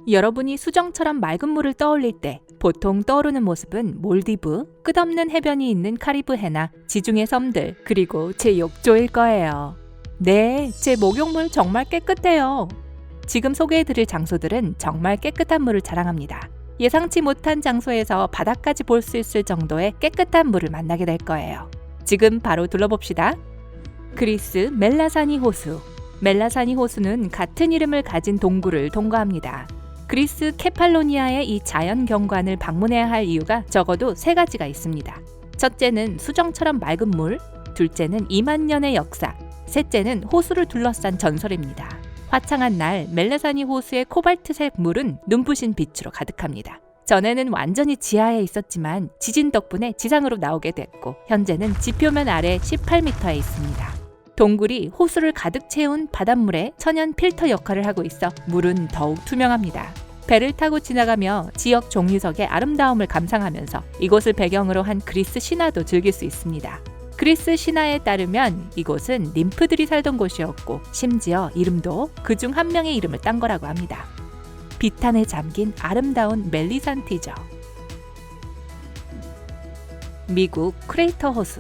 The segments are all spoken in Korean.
여러분이 수정처럼 맑은 물을 떠올릴 때 보통 떠오르는 모습은 몰디브, 끝없는 해변이 있는 카리브해나 지중해 섬들, 그리고 제 욕조일 거예요. 네, 제 목욕물 정말 깨끗해요. 지금 소개해드릴 장소들은 정말 깨끗한 물을 자랑합니다. 예상치 못한 장소에서 바닥까지 볼 수 있을 정도의 깨끗한 물을 만나게 될 거예요. 지금 바로 둘러봅시다. 그리스 멜라사니 호수. 멜라사니 호수는 같은 이름을 가진 동굴을 통과합니다. 그리스 케팔로니아의 이 자연 경관을 방문해야 할 이유가 적어도 3가지가 있습니다. 첫째는 수정처럼 맑은 물, 둘째는 2만 년의 역사, 셋째는 호수를 둘러싼 전설입니다. 화창한 날 멜라사니 호수의 코발트색 물은 눈부신 빛으로 가득합니다. 전에는 완전히 지하에 있었지만 지진 덕분에 지상으로 나오게 됐고 현재는 지표면 아래 18m에 있습니다. 동굴이 호수를 가득 채운 바닷물의 천연 필터 역할을 하고 있어 물은 더욱 투명합니다. 배를 타고 지나가며 지역 종류석의 아름다움을 감상하면서 이곳을 배경으로 한 그리스 신화도 즐길 수 있습니다. 그리스 신화에 따르면 이곳은 ним프들이 살던 곳이었고 심지어 이름도 그중 한 명의 이름을 딴 거라고 합니다. 비탄에 잠긴 아름다운 멜리산티죠. 미국 크레이터 호수.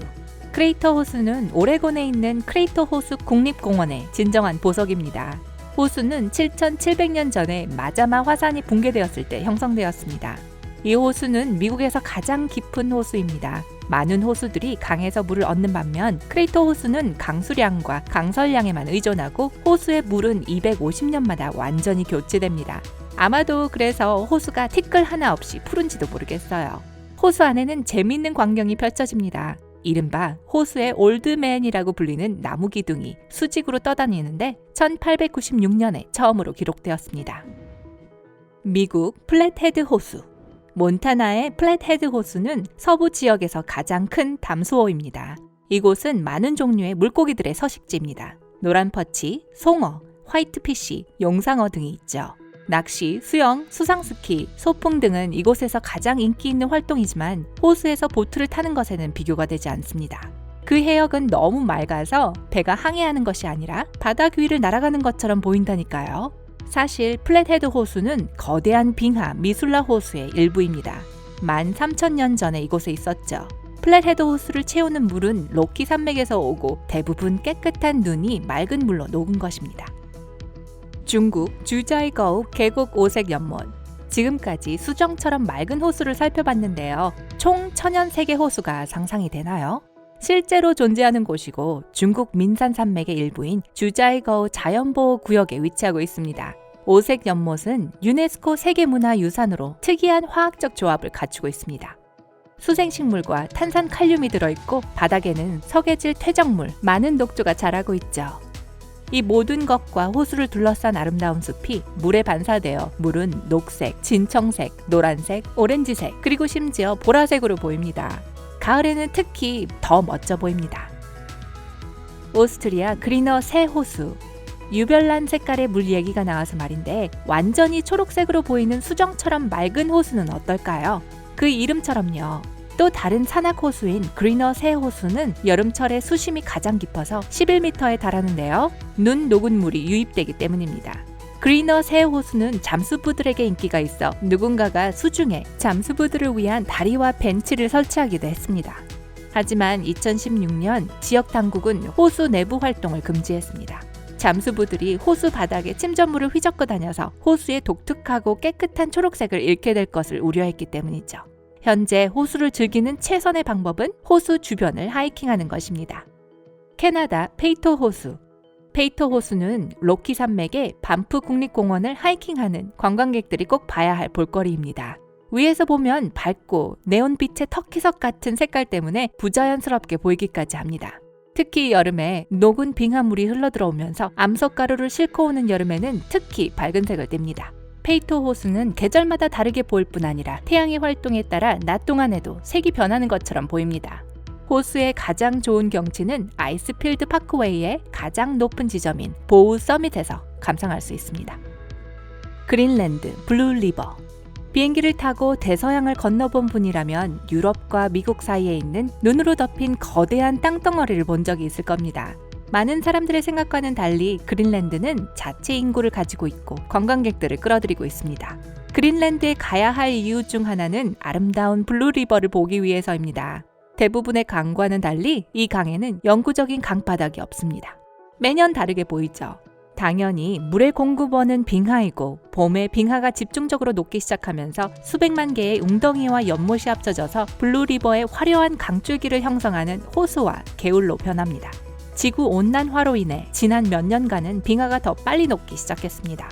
크레이터 호수는 오레곤에 있는 크레이터 호수 국립공원의 진정한 보석입니다. 호수는 7,700년 전에 마자마 화산이 붕괴되었을 때 형성되었습니다. 이 호수는 미국에서 가장 깊은 호수입니다. 많은 호수들이 강에서 물을 얻는 반면 크레이터 호수는 강수량과 강설량에만 의존하고 호수의 물은 250년마다 완전히 교체됩니다. 아마도 그래서 호수가 티끌 하나 없이 푸른지도 모르겠어요. 호수 안에는 재미있는 광경이 펼쳐집니다. 이른바 호수의 올드맨이라고 불리는 나무 기둥이 수직으로 떠다니는데 1896년에 처음으로 기록되었습니다. 미국 플랫헤드 호수. 몬타나의 플랫헤드 호수는 서부 지역에서 가장 큰 담수호입니다. 이곳은 많은 종류의 물고기들의 서식지입니다. 노란 퍼치, 송어, 화이트피쉬, 용상어 등이 있죠. 낚시, 수영, 수상스키, 소풍 등은 이곳에서 가장 인기 있는 활동이지만 호수에서 보트를 타는 것에는 비교가 되지 않습니다. 그 해역은 너무 맑아서 배가 항해하는 것이 아니라 바닥 위를 날아가는 것처럼 보인다니까요. 사실 플랫헤드 호수는 거대한 빙하 미술라 호수의 일부입니다. 13,000년 전에 이곳에 있었죠. 플랫헤드 호수를 채우는 물은 로키 산맥에서 오고 대부분 깨끗한 눈이 맑은 물로 녹은 것입니다. 중국 주자이거우 계곡 오색 연못. 지금까지 수정처럼 맑은 호수를 살펴봤는데요. 총 1000연 3개 호수가 상상이 되나요? 실제로 존재하는 곳이고 중국 민산 산맥의 일부인 주자이거우 자연보호구역에 위치하고 있습니다. 오색 연못은 유네스코 세계문화유산으로 특이한 화학적 조합을 갖추고 있습니다. 수생식물과 탄산칼륨이 들어있고 바닥에는 석회질 퇴적물, 많은 녹조가 자라고 있죠. 이 모든 것과 호수를 둘러싼 아름다운 숲이 물에 반사되어 물은 녹색, 진청색, 노란색, 오렌지색, 그리고 심지어 보라색으로 보입니다. 가을에는 특히 더 멋져 보입니다. 오스트리아 그리너 새 호수. 유별난 색깔의 물 얘기가 나와서 말인데 완전히 초록색으로 보이는 수정처럼 맑은 호수는 어떨까요? 그 이름처럼요. 또 다른 산악호수인 그리너 새 호수는 여름철에 수심이 가장 깊어서 11m에 달하는데요. 눈 녹은 물이 유입되기 때문입니다. 그리너 새 호수는 잠수부들에게 인기가 있어 누군가가 수중에 잠수부들을 위한 다리와 벤치를 설치하기도 했습니다. 하지만 2016년 지역 당국은 호수 내부 활동을 금지했습니다. 잠수부들이 호수 바닥에 침전물을 휘젓고 다녀서 호수의 독특하고 깨끗한 초록색을 잃게 될 것을 우려했기 때문이죠. 현재 호수를 즐기는 최선의 방법은 호수 주변을 하이킹하는 것입니다. 캐나다 페이토 호수. 페이토 호수는 로키 산맥의 반프 국립공원을 하이킹하는 관광객들이 꼭 봐야 할 볼거리입니다. 위에서 보면 밝고 네온빛의 터키석 같은 색깔 때문에 부자연스럽게 보이기까지 합니다. 특히 여름에 녹은 빙하물이 흘러들어오면서 암석가루를 싣고 오는 여름에는 특히 밝은 색을 띱니다. 페이토 호수는 계절마다 다르게 보일 뿐 아니라 태양의 활동에 따라 낮 동안에도 색이 변하는 것처럼 보입니다. 호수의 가장 좋은 경치는 아이스필드 파크웨이의 가장 높은 지점인 보우 서밋에서 감상할 수 있습니다. 그린랜드 블루 리버. 비행기를 타고 대서양을 건너본 분이라면 유럽과 미국 사이에 있는 눈으로 덮인 거대한 땅덩어리를 본 적이 있을 겁니다. 많은 사람들의 생각과는 달리 그린랜드는 자체 인구를 가지고 있고 관광객들을 끌어들이고 있습니다. 그린랜드에 가야 할 이유 중 하나는 아름다운 블루리버를 보기 위해서입니다. 대부분의 강과는 달리 이 강에는 영구적인 강바닥이 없습니다. 매년 다르게 보이죠. 당연히 물의 공급원은 빙하이고 봄에 빙하가 집중적으로 녹기 시작하면서 수백만 개의 웅덩이와 연못이 합쳐져서 블루리버의 화려한 강줄기를 형성하는 호수와 개울로 변합니다. 지구 온난화로 인해 지난 몇 년간은 빙하가 더 빨리 녹기 시작했습니다.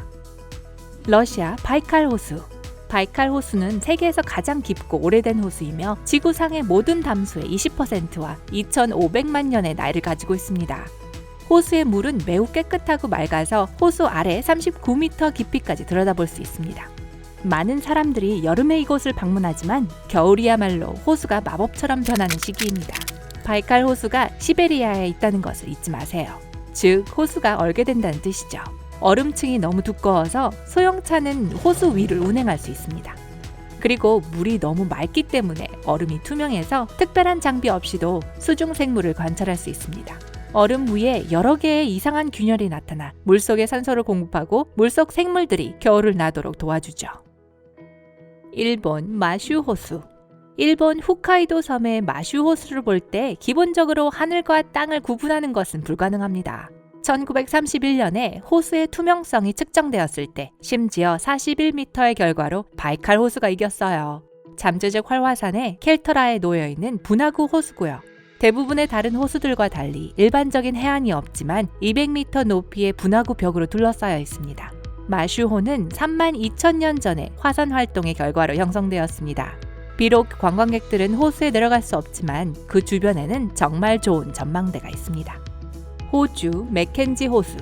러시아 바이칼 호수. 바이칼 호수는 세계에서 가장 깊고 오래된 호수이며 지구상의 모든 담수의 20%와 2,500만 년의 나이를 가지고 있습니다. 호수의 물은 매우 깨끗하고 맑아서 호수 아래 39m 깊이까지 들여다볼 수 있습니다. 많은 사람들이 여름에 이곳을 방문하지만 겨울이야말로 호수가 마법처럼 변하는 시기입니다. 바이칼 호수가 시베리아에 있다는 것을 잊지 마세요. 즉, 호수가 얼게 된다는 뜻이죠. 얼음층이 너무 두꺼워서 소형차는 호수 위를 운행할 수 있습니다. 그리고 물이 너무 맑기 때문에 얼음이 투명해서 특별한 장비 없이도 수중 생물을 관찰할 수 있습니다. 얼음 위에 여러 개의 이상한 균열이 나타나 물속에 산소를 공급하고 물속 생물들이 겨울을 나도록 도와주죠. 일본 마슈 호수. 일본 홋카이도 섬의 마슈 호수를 볼 때 기본적으로 하늘과 땅을 구분하는 것은 불가능합니다. 1931년에 호수의 투명성이 측정되었을 때 심지어 41m의 결과로 바이칼 호수가 이겼어요. 잠재적 활화산의 켈터라에 놓여있는 분화구 호수고요. 대부분의 다른 호수들과 달리 일반적인 해안이 없지만 200m 높이의 분화구 벽으로 둘러싸여 있습니다. 마슈호는 32,000년 전에 화산 활동의 결과로 형성되었습니다. 비록 관광객들은 호수에 내려갈 수 없지만 그 주변에는 정말 좋은 전망대가 있습니다. 호주 맥켄지 호수.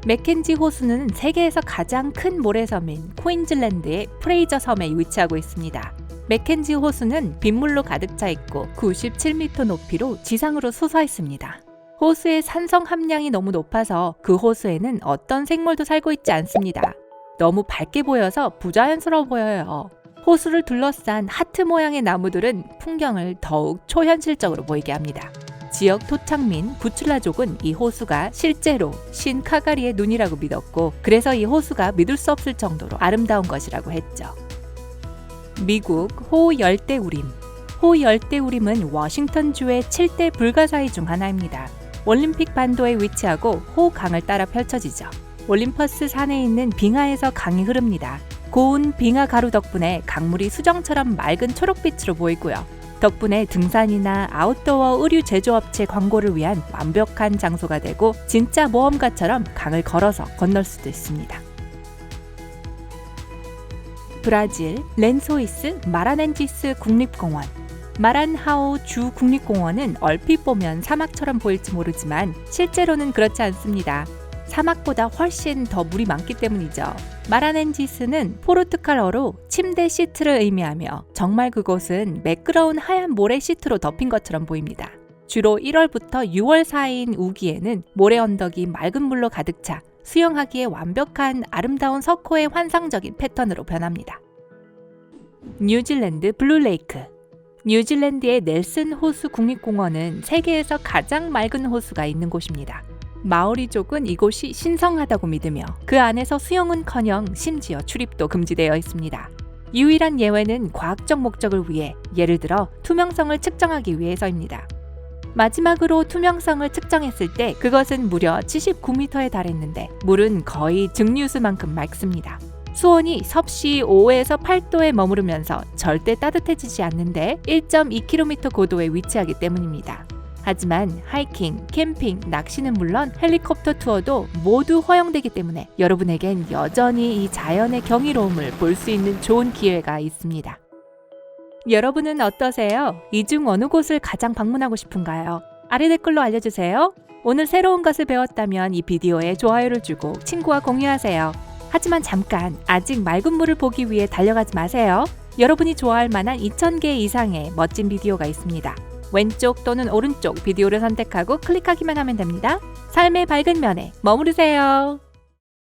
맥켄지 호수는 세계에서 가장 큰 모래섬인 퀸즐랜드의 프레이저 섬에 위치하고 있습니다. 맥켄지 호수는 빗물로 가득 차 있고 97m 높이로 지상으로 솟아 있습니다. 호수의 산성 함량이 너무 높아서 그 호수에는 어떤 생물도 살고 있지 않습니다. 너무 밝게 보여서 부자연스러워 보여요. 호수를 둘러싼 하트 모양의 나무들은 풍경을 더욱 초현실적으로 보이게 합니다. 지역 토착민 부출라족은 이 호수가 실제로 신 카가리의 눈이라고 믿었고, 그래서 이 호수가 믿을 수 없을 정도로 아름다운 것이라고 했죠. 미국 호열대우림. 호열대우림은 워싱턴주의 7대 불가사의 중 하나입니다. 올림픽 반도에 위치하고 호강을 따라 펼쳐지죠. 올림퍼스 산에 있는 빙하에서 강이 흐릅니다. 고운 빙하 가루 덕분에 강물이 수정처럼 맑은 초록빛으로 보이고요. 덕분에 등산이나 아웃도어 의류 제조업체 광고를 위한 완벽한 장소가 되고 진짜 모험가처럼 강을 걸어서 건널 수도 있습니다. 브라질 렌소이스 마라넨지스 국립공원. 마란하오 주 국립공원은 얼핏 보면 사막처럼 보일지 모르지만 실제로는 그렇지 않습니다. 사막보다 훨씬 더 물이 많기 때문이죠. 마라넨지스는 포르투갈어로 침대 시트를 의미하며 정말 그곳은 매끄러운 하얀 모래 시트로 덮인 것처럼 보입니다. 주로 1월부터 6월 사이인 우기에는 모래 언덕이 맑은 물로 가득 차 수영하기에 완벽한 아름다운 석호의 환상적인 패턴으로 변합니다. 뉴질랜드 블루레이크. 뉴질랜드의 넬슨 호수 국립공원은 세계에서 가장 맑은 호수가 있는 곳입니다. 마오리족은 이곳이 신성하다고 믿으며 그 안에서 수영은커녕 심지어 출입도 금지되어 있습니다. 유일한 예외는 과학적 목적을 위해, 예를 들어 투명성을 측정하기 위해서입니다. 마지막으로 투명성을 측정했을 때 그것은 무려 79m에 달했는데 물은 거의 증류수만큼 맑습니다. 수온이 섭씨 5에서 8도에 머무르면서 절대 따뜻해지지 않는데 1.2km 고도에 위치하기 때문입니다. 하지만 하이킹, 캠핑, 낚시는 물론 헬리콥터 투어도 모두 허용되기 때문에 여러분에겐 여전히 이 자연의 경이로움을 볼 수 있는 좋은 기회가 있습니다. 여러분은 어떠세요? 이 중 어느 곳을 가장 방문하고 싶은가요? 아래 댓글로 알려주세요. 오늘 새로운 것을 배웠다면 이 비디오에 좋아요를 주고 친구와 공유하세요. 하지만 잠깐, 아직 맑은 물을 보기 위해 달려가지 마세요. 여러분이 좋아할 만한 2,000개 이상의 멋진 비디오가 있습니다. 왼쪽 또는 오른쪽 비디오를 선택하고 클릭하기만 하면 됩니다. 삶의 밝은 면에 머무르세요.